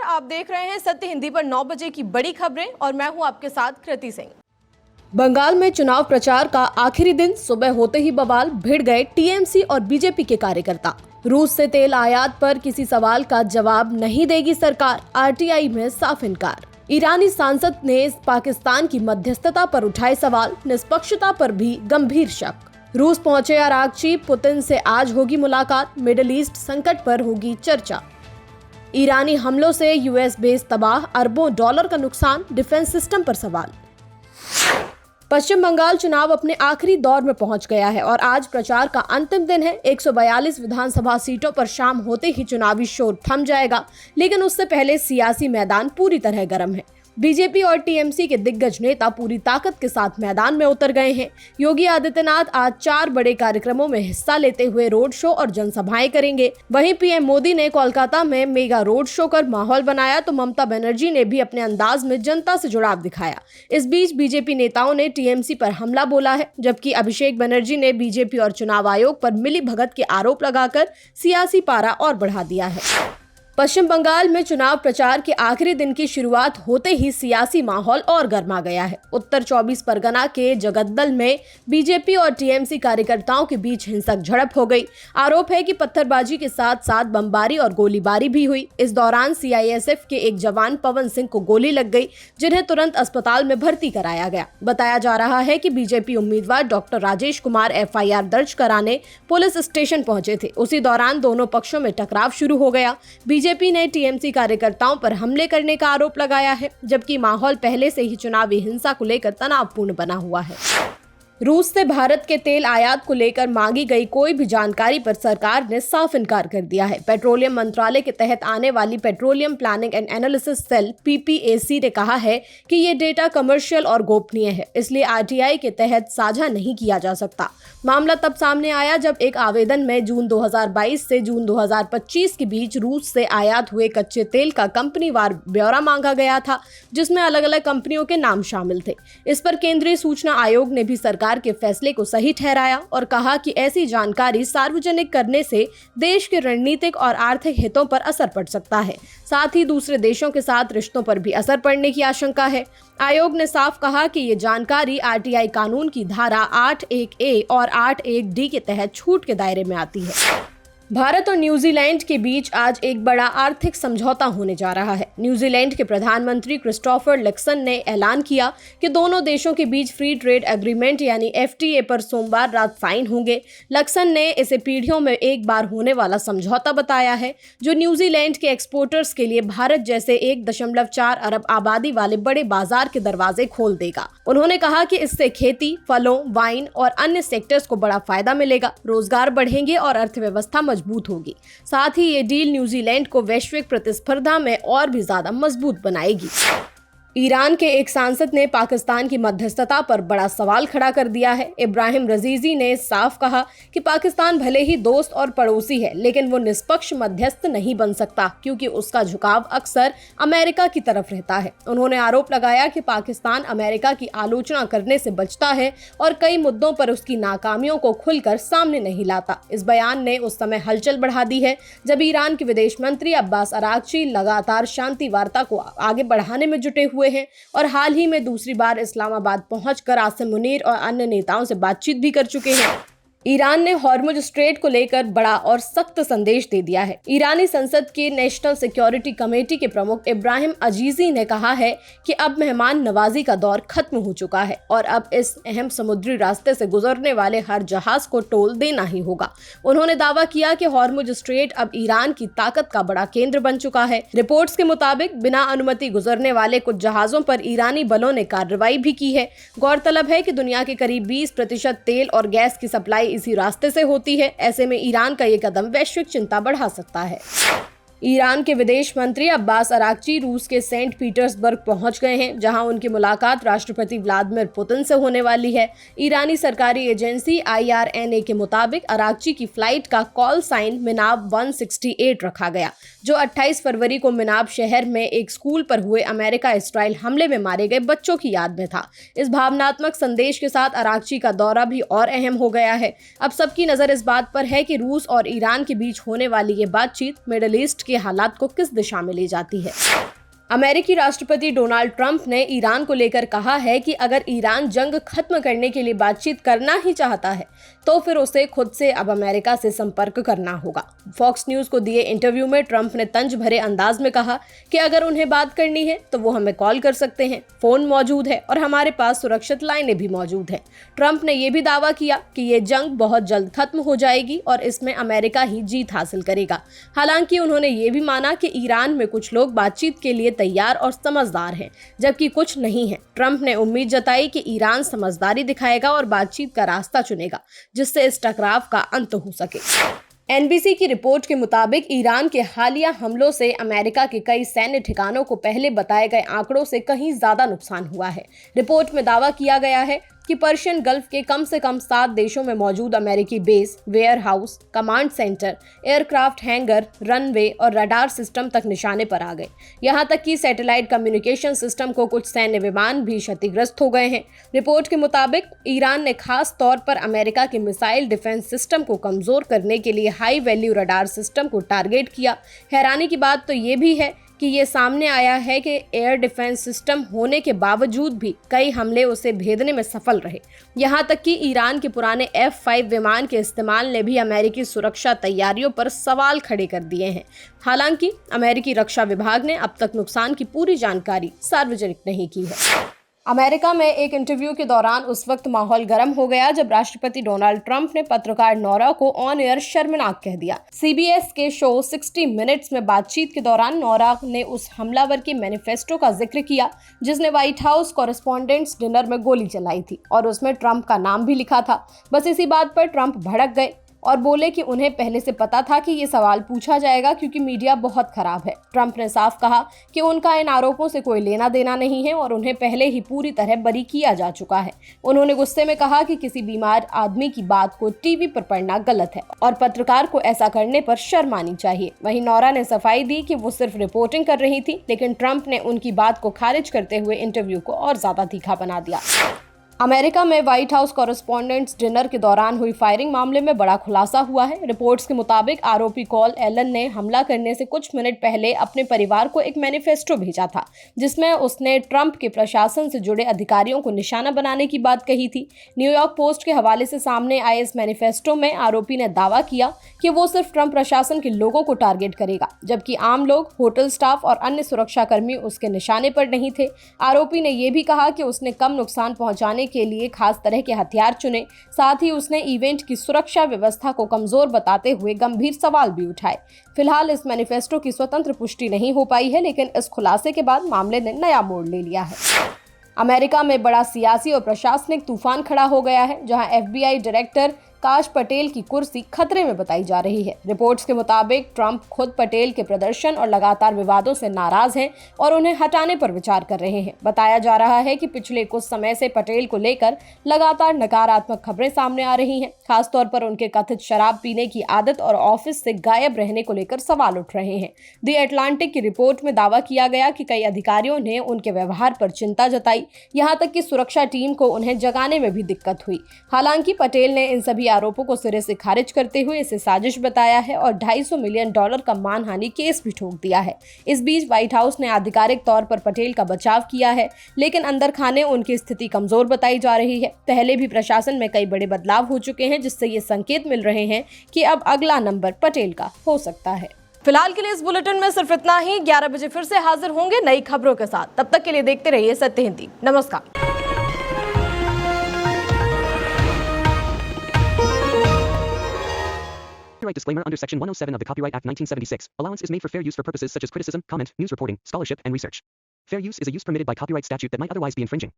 नमस्कार, आप देख रहे हैं सत्य हिंदी पर 9 बजे की बड़ी खबरें और मैं हूं आपके साथ कृति सिंह। बंगाल में चुनाव प्रचार का आखिरी दिन सुबह होते ही बवाल भिड़ गए टीएमसी और बीजेपी के कार्यकर्ता। रूस से तेल आयात पर किसी सवाल का जवाब नहीं देगी सरकार, आरटीआई में साफ इनकार। ईरानी सांसद ने पाकिस्तान की मध्यस्थता पर उठाए सवाल, निष्पक्षता पर भी गंभीर शक। रूस पहुंचे अरागची, पुतिन से आज होगी मुलाकात, मिडिल ईस्ट संकट पर होगी चर्चा। ईरानी हमलों से यूएस बेस तबाह, अरबों डॉलर का नुकसान, डिफेंस सिस्टम पर सवाल। पश्चिम बंगाल चुनाव अपने आखिरी दौर में पहुंच गया है और आज प्रचार का अंतिम दिन है। 142 विधानसभा सीटों पर शाम होते ही चुनावी शोर थम जाएगा, लेकिन उससे पहले सियासी मैदान पूरी तरह गर्म है। बीजेपी और टीएमसी के दिग्गज नेता पूरी ताकत के साथ मैदान में उतर गए हैं। योगी आदित्यनाथ आज 4 बड़े कार्यक्रमों में हिस्सा लेते हुए रोड शो और जनसभाएं करेंगे। वहीं पीएम मोदी ने कोलकाता में मेगा रोड शो कर माहौल बनाया, तो ममता बनर्जी ने भी अपने अंदाज में जनता से जुड़ाव दिखाया। इस बीच बीजेपी नेताओं ने टीएमसी पर हमला बोला है, जबकि अभिषेक बनर्जी ने बीजेपी और चुनाव आयोग पर मिलीभगत के आरोप लगाकर सियासी पारा और बढ़ा दिया है। पश्चिम बंगाल में चुनाव प्रचार के आखिरी दिन की शुरुआत होते ही सियासी माहौल और गर्मा गया है। उत्तर 24 परगना के जगद्दल में बीजेपी और टीएमसी कार्यकर्ताओं के बीच हिंसक झड़प हो गई। आरोप है कि पत्थरबाजी के साथ साथ बमबारी और गोलीबारी भी हुई। इस दौरान सीआईएसएफ के एक जवान पवन सिंह को गोली लग गई, जिन्हें तुरंत अस्पताल में भर्ती कराया गया। बताया जा रहा है कि बीजेपी उम्मीदवार डॉक्टर राजेश कुमार एफआईआर दर्ज कराने पुलिस स्टेशन पहुंचे थे। उसी दौरान दोनों पक्षों में टकराव शुरू हो गया। बीजेपी ने टीएमसी कार्यकर्ताओं पर हमले करने का आरोप लगाया है, जबकि माहौल पहले से ही चुनावी हिंसा को लेकर तनावपूर्ण बना हुआ है। रूस से भारत के तेल आयात को लेकर मांगी गई कोई भी जानकारी पर सरकार ने साफ इनकार कर दिया है। पेट्रोलियम मंत्रालय के तहत आने वाली petroleum planning and analysis cell PPAC ने कहा है कि ये डेटा कमर्शियल और गोपनीय है, इसलिए आरटीआई के तहत साझा नहीं किया जा सकता। मामला तब सामने आया जब एक आवेदन में जून 2022 से जून 2025 के बीच रूस से आयात हुए कच्चे तेल का कंपनीवार ब्यौरा मांगा गया था, जिसमें अलग अलग कंपनियों के नाम शामिल थे। इस पर केंद्रीय सूचना आयोग ने भी सरकार के फैसले को सही ठहराया और कहा कि ऐसी जानकारी सार्वजनिक करने से देश के रणनीतिक और आर्थिक हितों पर असर पड़ सकता है, साथ ही दूसरे देशों के साथ रिश्तों पर भी असर पड़ने की आशंका है। आयोग ने साफ कहा कि ये जानकारी आरटीआई कानून की धारा 8(1)(a) और 8(1)(d) के तहत छूट के दायरे में आती है। भारत और न्यूजीलैंड के बीच आज एक बड़ा आर्थिक समझौता होने जा रहा है। न्यूजीलैंड के प्रधानमंत्री क्रिस्टोफर लक्सन ने ऐलान किया कि दोनों देशों के बीच फ्री ट्रेड एग्रीमेंट यानी एफटीए पर सोमवार रात साइन होंगे। लक्सन ने इसे पीढ़ियों में एक बार होने वाला समझौता बताया है, जो न्यूजीलैंड के एक्सपोर्टर्स के लिए भारत जैसे 1.4 अरब आबादी वाले बड़े बाजार के दरवाजे खोल देगा। उन्होंने कहा कि इससे खेती, फलों, वाइन और अन्य सेक्टर्स को बड़ा फायदा मिलेगा, रोजगार बढ़ेंगे और अर्थव्यवस्था मजबूत होगी। साथ ही ये डील न्यूजीलैंड को वैश्विक प्रतिस्पर्धा में और भी ज्यादा मजबूत बनाएगी। ईरान के एक सांसद ने पाकिस्तान की मध्यस्थता पर बड़ा सवाल खड़ा कर दिया है। इब्राहिम रजीजी ने साफ कहा कि पाकिस्तान भले ही दोस्त और पड़ोसी है, लेकिन वो निष्पक्ष मध्यस्थ नहीं बन सकता, क्योंकि उसका झुकाव अक्सर अमेरिका की तरफ रहता है। उन्होंने आरोप लगाया कि पाकिस्तान अमेरिका की आलोचना करने से बचता है और कई मुद्दों पर उसकी नाकामियों को खुलकर सामने नहीं लाता। इस बयान ने उस समय हलचल बढ़ा दी है जब ईरान के विदेश मंत्री अब्बास अरागची लगातार शांति वार्ता को आगे बढ़ाने में जुटे हुए हैं और हाल ही में दूसरी बार इस्लामाबाद पहुंचकर आसिम मुनीर और अन्य नेताओं से बातचीत भी कर चुके हैं। ईरान ने हॉर्मुज स्ट्रेट को लेकर बड़ा और सख्त संदेश दे दिया है। ईरानी संसद के नेशनल सिक्योरिटी कमेटी के प्रमुख इब्राहिम अजीजी ने कहा है कि अब मेहमान नवाजी का दौर खत्म हो चुका है और अब इस अहम समुद्री रास्ते से गुजरने वाले हर जहाज को टोल देना ही होगा। उन्होंने दावा किया कि हॉर्मुज स्ट्रेट अब ईरान की ताकत का बड़ा केंद्र बन चुका है। रिपोर्ट्स के मुताबिक बिना अनुमति गुजरने वाले कुछ जहाजों पर ईरानी बलों ने कार्रवाई भी की है। गौरतलब है कि दुनिया के करीब 20% तेल और गैस की सप्लाई इसी रास्ते से होती है। ऐसे में ईरान का ये कदम वैश्विक चिंता बढ़ा सकता है। ईरान के विदेश मंत्री अब्बास अरागची रूस के सेंट पीटर्सबर्ग पहुंच गए हैं, जहां उनकी मुलाकात राष्ट्रपति व्लादिमीर पुतिन से होने वाली है। ईरानी सरकारी एजेंसी IRNA के मुताबिक अरागची की फ्लाइट का कॉल साइन मिनाब 168 रखा गया, जो 28 फरवरी को मिनाब शहर में एक स्कूल पर हुए अमेरिका इजराइल हमले में मारे गए बच्चों की याद में था। इस भावनात्मक संदेश के साथ अरागची का दौरा भी और अहम हो गया है। अब सबकी नजर इस बात पर है कि रूस और ईरान के बीच होने वाली ये बातचीत मिडिल ईस्ट के हालात को किस दिशा में ले जाती है। अमेरिकी राष्ट्रपति डोनाल्ड ट्रंप ने ईरान को लेकर कहा है कि अगर ईरान जंग खत्म करने के लिए बातचीत करना ही चाहता है तो फिर उसे खुद से अब अमेरिका से संपर्क करना होगा। फॉक्स न्यूज को दिए इंटरव्यू में ट्रंप ने तंज भरे अंदाज में कहा कि अगर उन्हें बात करनी है तो वो हमें कॉल कर सकते हैं, फोन मौजूद है और हमारे पास सुरक्षित लाइनें भी मौजूद हैं। ट्रंप ने यह भी दावा किया कि ये जंग बहुत जल्द खत्म हो जाएगी और इसमें अमेरिका ही जीत हासिल करेगा। हालांकि उन्होंने ये भी माना कि ईरान में कुछ लोग बातचीत के लिए तैयार और समझदार हैं, जबकि कुछ नहीं है। ट्रंप ने उम्मीद जताई कि ईरान समझदारी दिखाएगा और बातचीत का रास्ता चुनेगा जिससे इस टकराव का अंत हो सके। एनबीसी की रिपोर्ट के मुताबिक ईरान के हालिया हमलों से अमेरिका के कई सैन्य ठिकानों को पहले बताए गए आंकड़ों से कहीं ज्यादा नुकसान हुआ है। रिपोर्ट में दावा किया गया है कि पर्शियन गल्फ के कम से कम 7 देशों में मौजूद अमेरिकी base, warehouse, command centre, aircraft hangar, runway और रडार सिस्टम तक निशाने पर आ गए। यहां तक कि सैटेलाइट कम्युनिकेशन सिस्टम को कुछ सैन्य विमान भी क्षतिग्रस्त हो गए हैं। रिपोर्ट के मुताबिक ईरान ने खास तौर पर अमेरिका के मिसाइल डिफेंस सिस्टम को कमजोर करने के लिए हाई वैल्यू रडार सिस्टम को टारगेट किया। हैरानी की बात तो ये भी है कि ये सामने आया है कि एयर डिफेंस सिस्टम होने के बावजूद भी कई हमले उसे भेदने में सफल रहे। यहां तक कि ईरान के पुराने F-5 विमान के इस्तेमाल ने भी अमेरिकी सुरक्षा तैयारियों पर सवाल खड़े कर दिए हैं। हालांकि अमेरिकी रक्षा विभाग ने अब तक नुकसान की पूरी जानकारी सार्वजनिक नहीं की है। अमेरिका में एक इंटरव्यू के दौरान उस वक्त माहौल गर्म हो गया जब राष्ट्रपति डोनाल्ड ट्रंप ने पत्रकार नोरा को ऑन एयर शर्मनाक कह दिया। सीबीएस के शो 60 मिनट्स में बातचीत के दौरान नोरा ने उस हमलावर के मैनिफेस्टो का जिक्र किया जिसने व्हाइट हाउस कॉरेस्पॉन्डेंट्स डिनर में गोली चलाई थी और उसमें ट्रंप का नाम भी लिखा था। बस इसी बात पर ट्रंप भड़क गए और बोले कि उन्हें पहले से पता था कि ये सवाल पूछा जाएगा क्योंकि मीडिया बहुत खराब है। ट्रंप ने साफ कहा कि उनका इन आरोपों से कोई लेना देना नहीं है और उन्हें पहले ही पूरी तरह बरी किया जा चुका है। उन्होंने गुस्से में कहा कि किसी बीमार आदमी की बात को टीवी पर पढ़ना गलत है और पत्रकार को ऐसा करने पर शर्म आनी चाहिए। वहीं नोरा ने सफाई दी कि वो सिर्फ रिपोर्टिंग कर रही थी, लेकिन ट्रंप ने उनकी बात को खारिज करते हुए इंटरव्यू को और ज्यादा तीखा बना दिया। अमेरिका में व्हाइट हाउस कॉरेस्पॉन्डेंट्स डिनर के दौरान हुई फायरिंग मामले में बड़ा खुलासा हुआ है। रिपोर्ट्स के मुताबिक आरोपी कॉल एलन ने हमला करने से कुछ मिनट पहले अपने परिवार को एक मैनिफेस्टो भेजा था जिसमें उसने ट्रंप के प्रशासन से जुड़े अधिकारियों को निशाना बनाने की बात कही थी। न्यूयॉर्क पोस्ट के हवाले से सामने आए इस मैनिफेस्टो में आरोपी ने दावा किया कि वो सिर्फ ट्रंप प्रशासन के लोगों को टारगेट करेगा, जबकि आम लोग, होटल स्टाफ और अन्य सुरक्षाकर्मी उसके निशाने पर नहीं थे। आरोपी ने यह भी कहा कि उसने कम नुकसान पहुंचाने के लिए खास तरह के हथियार चुने। साथ ही उसने इवेंट की सुरक्षा व्यवस्था को कमजोर बताते हुए गंभीर सवाल भी उठाए। फिलहाल इस मैनिफेस्टो की स्वतंत्र पुष्टि नहीं हो पाई है, लेकिन इस खुलासे के बाद मामले ने नया मोड़ ले लिया है। अमेरिका में बड़ा सियासी और प्रशासनिक तूफान खड़ा हो गया है, जहां FBI डायरेक्टर काश पटेल की कुर्सी खतरे में बताई जा रही है। रिपोर्ट्स के मुताबिक ट्रंप खुद पटेल के प्रदर्शन और लगातार विवादों से नाराज हैं और उन्हें हटाने पर विचार कर रहे हैं। बताया जा रहा है कि पिछले कुछ समय से पटेल को लेकर लगातार नकारात्मक खबरें सामने आ रही हैं। खासतौर पर उनके कथित शराब पीने की आदत और ऑफिस से गायब रहने को लेकर सवाल उठ रहे हैं। द अटलांटिक की रिपोर्ट में दावा किया गया कि कई अधिकारियों ने उनके व्यवहार पर चिंता जताई, यहाँ तक कि सुरक्षा टीम को उन्हें जगाने में भी दिक्कत हुई। हालांकि पटेल ने इन सभी आरोपों को सिरे से खारिज करते हुए इसे साजिश बताया है और $250 मिलियन का मानहानि केस भी ठोक दिया है। इस बीच व्हाइट हाउस ने आधिकारिक तौर पर पटेल का बचाव किया है, लेकिन अंदर खाने उनकी स्थिति कमजोर बताई जा रही है। पहले भी प्रशासन में कई बड़े बदलाव हो चुके हैं, जिससे ये संकेत मिल रहे हैं कि अब अगला नंबर पटेल का हो सकता है। फिलहाल के लिए इस बुलेटिन में सिर्फ इतना ही। 11 बजे फिर से हाजिर होंगे नई खबरों के साथ। तब तक के लिए देखते रहिए सत्य हिंदी। नमस्कार। Copyright disclaimer under Section 107 of the Copyright Act 1976. Allowance is made for fair use for purposes such as criticism, comment, news reporting, scholarship, and research. Fair use is a use permitted by copyright statute that might otherwise be infringing.